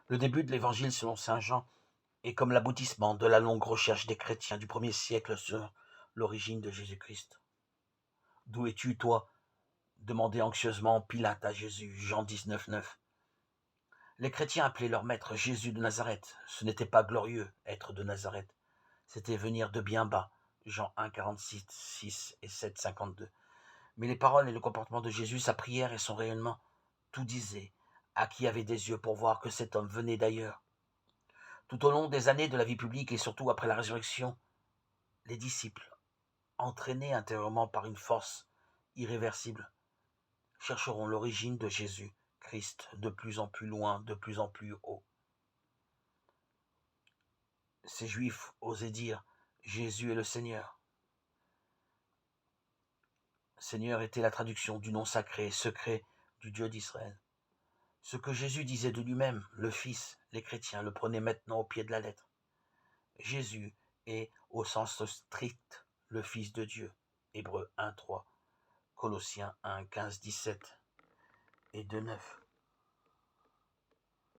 Le début de l'Évangile selon saint Jean est comme l'aboutissement de la longue recherche des chrétiens du 1er siècle sur l'origine de Jésus-Christ. D'où es-tu, toi? Demandait anxieusement Pilate à Jésus, Jean 19, 9. Les chrétiens appelaient leur maître Jésus de Nazareth. Ce n'était pas glorieux, être de Nazareth. C'était venir de bien bas, Jean 1, 46, 6 et 7, 52. Mais les paroles et le comportement de Jésus, sa prière et son rayonnement, tout disait à qui avait des yeux pour voir que cet homme venait d'ailleurs. Tout au long des années de la vie publique et surtout après la résurrection, les disciples, entraînés intérieurement par une force irréversible, chercheront l'origine de Jésus Christ de plus en plus loin, de plus en plus haut. Ces Juifs osaient dire « Jésus est le Seigneur ». Seigneur était la traduction du nom sacré, secret du Dieu d'Israël. Ce que Jésus disait de lui-même, le Fils, les chrétiens le prenaient maintenant au pied de la lettre. Jésus est, au sens strict, le Fils de Dieu. Hébreux 1, 3, Colossiens 1, 15, 17 et 2, 9.